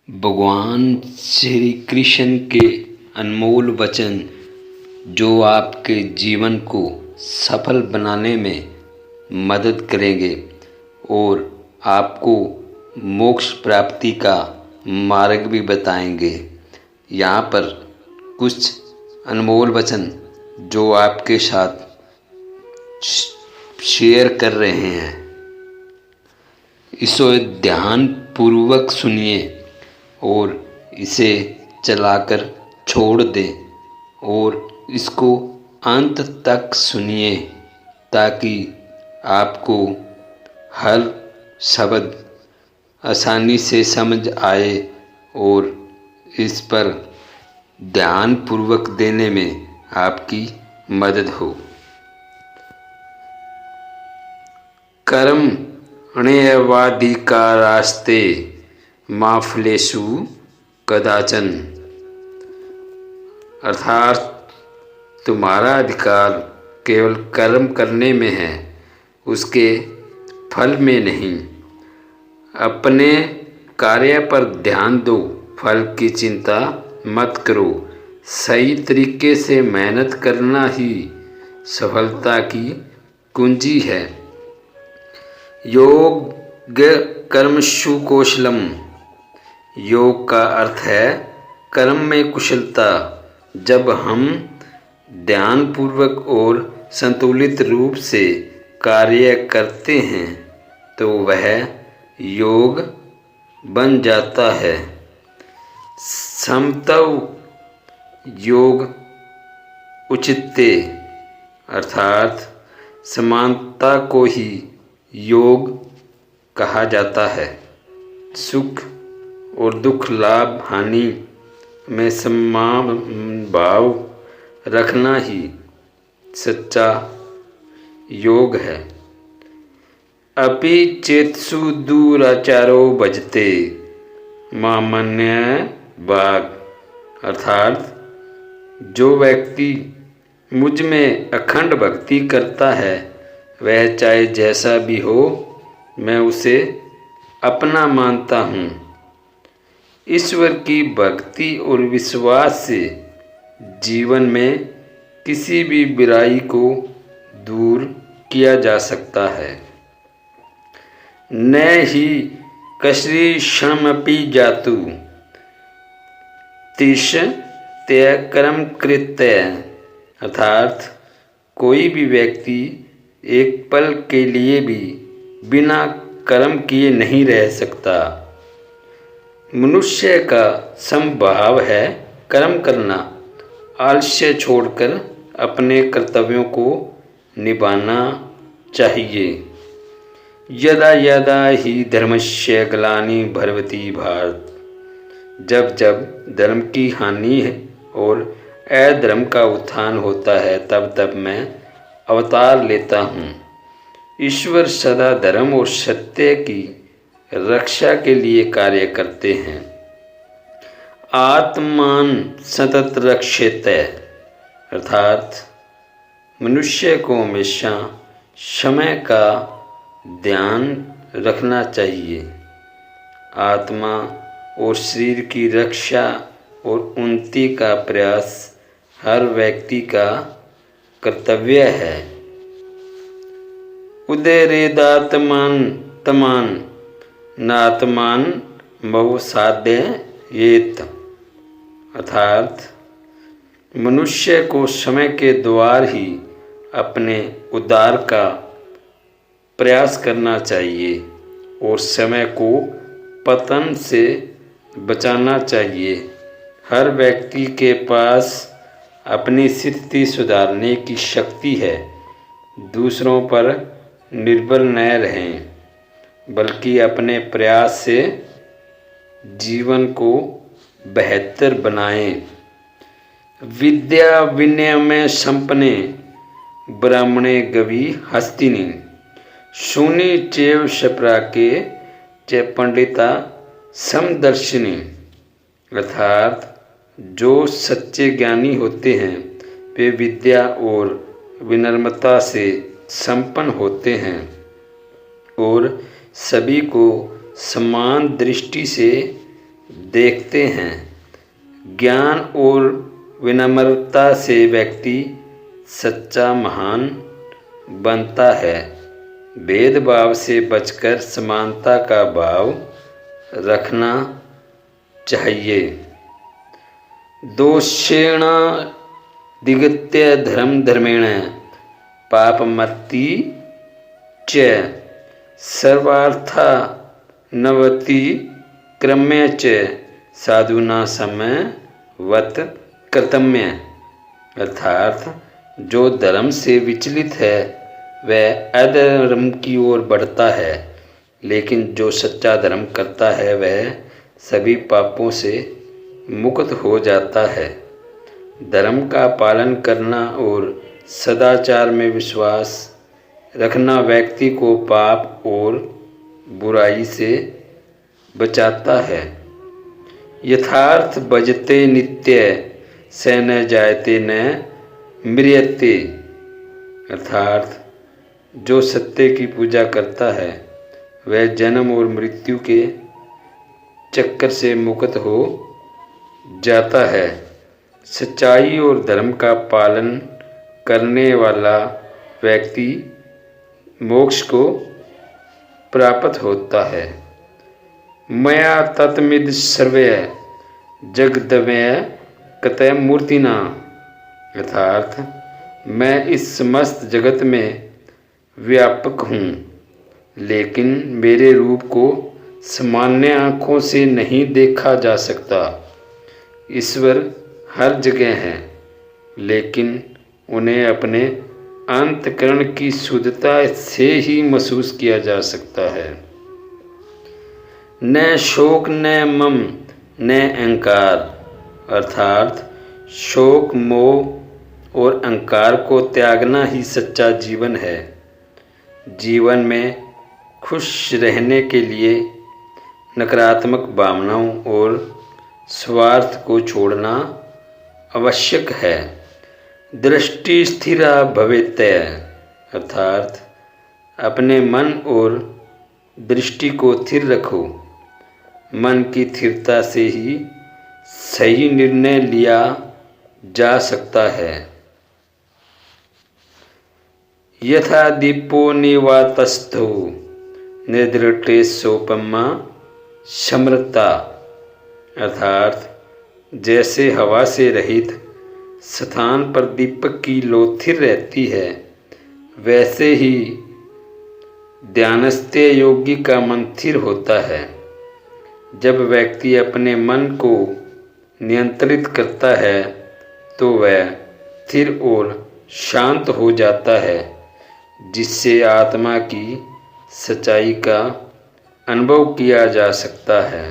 भगवान श्री कृष्ण के अनमोल वचन जो आपके जीवन को सफल बनाने में मदद करेंगे और आपको मोक्ष प्राप्ति का मार्ग भी बताएंगे। यहाँ पर कुछ अनमोल वचन जो आपके साथ शेयर कर रहे हैं, इसे ध्यान पूर्वक सुनिए और इसे चलाकर छोड़ दें और इसको अंत तक सुनिए ताकि आपको हर शब्द आसानी से समझ आए और इस पर ध्यान पूर्वक देने में आपकी मदद हो। कर्म ण्यवाधिकारास्ते मा फलेषु कदाचन, अर्थात तुम्हारा अधिकार केवल कर्म करने में है, उसके फल में नहीं। अपने कार्य पर ध्यान दो, फल की चिंता मत करो। सही तरीके से मेहनत करना ही सफलता की कुंजी है। योग कर्मसु कौशलम, योग का अर्थ है कर्म में कुशलता। जब हम ध्यानपूर्वक और संतुलित रूप से कार्य करते हैं तो वह योग बन जाता है। समत्व योग उचित्य, अर्थात समानता को ही योग कहा जाता है। सुख और दुख, लाभ हानि में समान भाव रखना ही सच्चा योग है। अपि चेतसु दुराचारो भजते मामन्य भाग, अर्थात जो व्यक्ति मुझ में अखंड भक्ति करता है वह चाहे जैसा भी हो मैं उसे अपना मानता हूँ। ईश्वर की भक्ति और विश्वास से जीवन में किसी भी बुराई को दूर किया जा सकता है। न ही कश्रीषमपि जातु तिष त्यय कर्म कृत्य, अर्थात कोई भी व्यक्ति एक पल के लिए भी बिना कर्म किए नहीं रह सकता। मनुष्य का स्वभाव है कर्म करना। आलस्य छोड़कर अपने कर्तव्यों को निभाना चाहिए। यदा यदा ही धर्मस्य ग्लानि भवति भारत, जब जब धर्म की हानि है और अधर्म का उत्थान होता है तब तब मैं अवतार लेता हूँ। ईश्वर सदा धर्म और सत्य की रक्षा के लिए कार्य करते हैं। आत्मान सतत रक्षेत, अर्थात मनुष्य को हमेशा समय का ध्यान रखना चाहिए। आत्मा और शरीर की रक्षा और उन्नति का प्रयास हर व्यक्ति का कर्तव्य है। उदरेदात्मान तमान नात्मान बहु साध्य येत, अर्थात मनुष्य को समय के द्वार ही अपने उद्धार का प्रयास करना चाहिए और समय को पतन से बचाना चाहिए। हर व्यक्ति के पास अपनी स्थिति सुधारने की शक्ति है। दूसरों पर निर्भर न रहें बल्कि अपने प्रयास से जीवन को बेहतर बनाएं। विद्या विनय में संपन्ने ब्राह्मणे गवि हस्तिनी, शूनि चैव शप्राके च पंडिता समदर्शिनी, अर्थात जो सच्चे ज्ञानी होते हैं वे विद्या और विनम्रता से संपन्न होते हैं और सभी को समान दृष्टि से देखते हैं। ज्ञान और विनम्रता से व्यक्ति सच्चा महान बनता है। भेदभाव से बचकर समानता का भाव रखना चाहिए। दोषेण दिगत्य धर्म धर्मेण पापमत्ति च सर्वार्था नवति क्रम्य च साधुना समवत कर्तम्य। अर्थात जो धर्म से विचलित है वह अधर्म की ओर बढ़ता है, लेकिन जो सच्चा धर्म करता है वह सभी पापों से मुक्त हो जाता है। धर्म का पालन करना और सदाचार में विश्वास रखना व्यक्ति को पाप और बुराई से बचाता है। यथार्थ भजते नित्य स न जायते न म्रियते। अर्थात जो सत्य की पूजा करता है वह जन्म और मृत्यु के चक्कर से मुक्त हो जाता है। सच्चाई और धर्म का पालन करने वाला व्यक्ति मोक्ष को प्राप्त होता है। मया तत्मिद सर्वे जगदमय कतय मूर्तिना। अर्थात मैं इस समस्त जगत में व्यापक हूँ, लेकिन मेरे रूप को सामान्य आँखों से नहीं देखा जा सकता। ईश्वर हर जगह हैं, लेकिन उन्हें अपने अंतःकरण की शुद्धता से ही महसूस किया जा सकता है। न शोक न मम न अहंकार। अर्थात शोक मोह और अहंकार को त्यागना ही सच्चा जीवन है। जीवन में खुश रहने के लिए नकारात्मक भावनाओं और स्वार्थ को छोड़ना आवश्यक है। दृष्टि स्थिरा भवेत्य। अर्थात अपने मन और दृष्टि को स्थिर रखो। मन की स्थिरता से ही सही निर्णय लिया जा सकता है। यथा दीपो निवातस्थो निद्रटे सोपमा समृता। अर्थात जैसे हवा से रहित स्थान पर दीपक की लो स्थिर रहती है, वैसे ही ध्यानस्थ योगी का मन स्थिर होता है। जब व्यक्ति अपने मन को नियंत्रित करता है तो वह स्थिर और शांत हो जाता है, जिससे आत्मा की सच्चाई का अनुभव किया जा सकता है।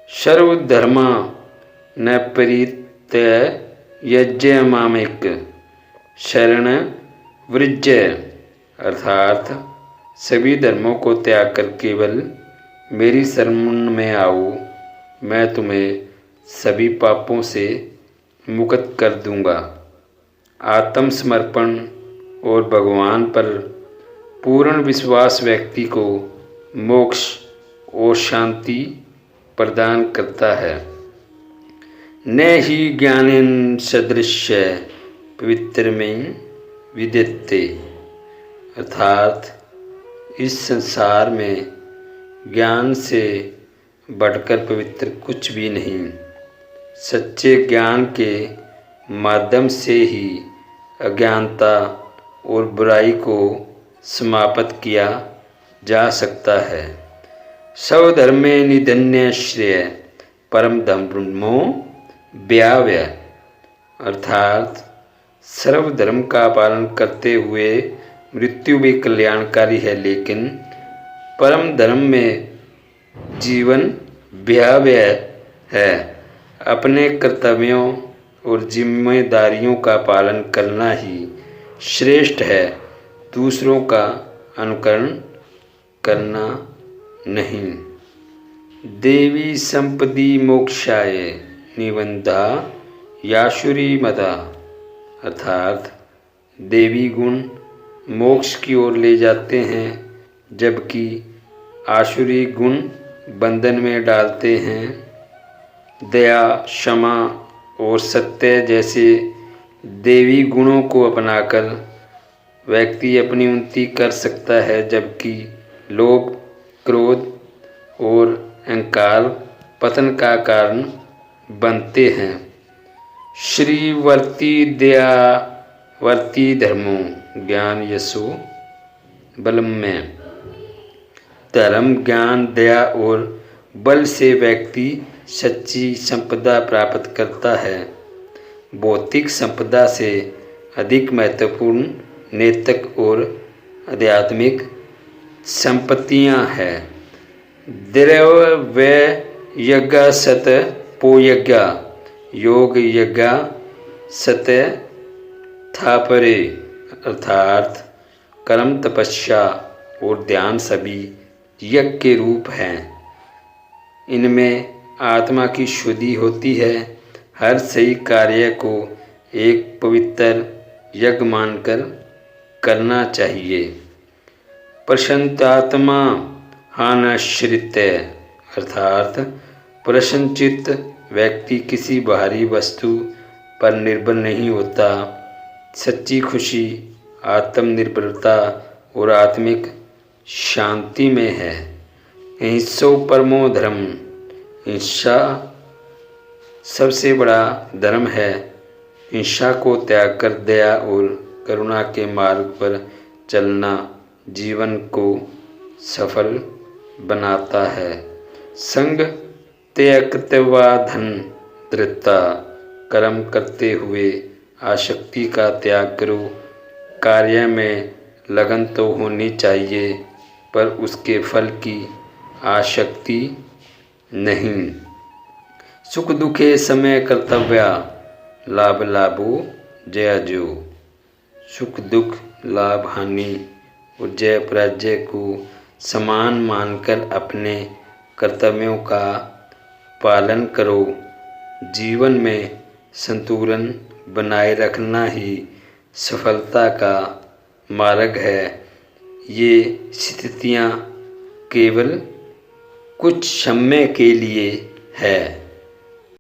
सर्वधर्मा न परित्यज्य यज्ञ मामेक शरण वृज्य। अर्थात सभी धर्मों को त्याग कर केवल मेरी शरण में आओ, मैं तुम्हें सभी पापों से मुक्त कर दूंगा। आत्मसमर्पण और भगवान पर पूर्ण विश्वास व्यक्ति को मोक्ष और शांति प्रदान करता है। न ही ज्ञानेन सदृश्य पवित्र में विद्यते। अर्थात इस संसार में ज्ञान से बढ़कर पवित्र कुछ भी नहीं। सच्चे ज्ञान के माध्यम से ही अज्ञानता और बुराई को समाप्त किया जा सकता है। स्वधर्मे निधन्य श्रेय परम धर्मो व्याव्य। अर्थात सर्वधर्म का पालन करते हुए मृत्यु भी कल्याणकारी है, लेकिन परम धर्म में जीवन व्याव्य है। अपने कर्तव्यों और जिम्मेदारियों का पालन करना ही श्रेष्ठ है, दूसरों का अनुकरण करना नहीं। देवी संपदी मोक्षाय निबंधा याशुरी मता। अर्थात देवी गुण मोक्ष की ओर ले जाते हैं, जबकि आसुरी गुण बंधन में डालते हैं। दया, क्षमा और सत्य जैसे देवी गुणों को अपनाकर व्यक्ति अपनी उन्नति कर सकता है, जबकि लोभ, क्रोध और अहंकार पतन का कारण बनते हैं। श्रीवर्ती दयावर्ती धर्मो ज्ञान यशो बलम में। धर्म, ज्ञान, दया और बल से व्यक्ति सच्ची संपदा प्राप्त करता है। भौतिक संपदा से अधिक महत्वपूर्ण नैतिक और आध्यात्मिक संपत्तियां हैं। द्रव्य यज्ञ सत पो यज्ञ, योग यज्ञ सत थापरे, अर्थात कर्म, तपस्या और ध्यान सभी यज्ञ के रूप हैं। इनमें आत्मा की शुद्धि होती है। हर सही कार्य को एक पवित्र यज्ञ मानकर करना चाहिए। प्रशांतात्मा हानाश्रित, अर्थात प्रसन्नचित्त व्यक्ति किसी बाहरी वस्तु पर निर्भर नहीं होता। सच्ची खुशी आत्मनिर्भरता और आत्मिक शांति में है। हिंसो परमो धर्म, हिंसा सबसे बड़ा धर्म है। हिंसा को त्याग कर दया और करुणा के मार्ग पर चलना जीवन को सफल बनाता है। संग त्यक्त्वा धन धृता, कर्म करते हुए आसक्ति का त्याग करो। कार्य में लगन तो होनी चाहिए, पर उसके फल की आसक्ति नहीं। सुख दुखे समय कर्तव्या, लाभ लाभो जय जो। सुख दुख, लाभ हानि और जय पराजय को समान मानकर अपने कर्तव्यों का पालन करो। जीवन में संतुलन बनाए रखना ही सफलता का मार्ग है। ये स्थितियाँ केवल कुछ समय के लिए है।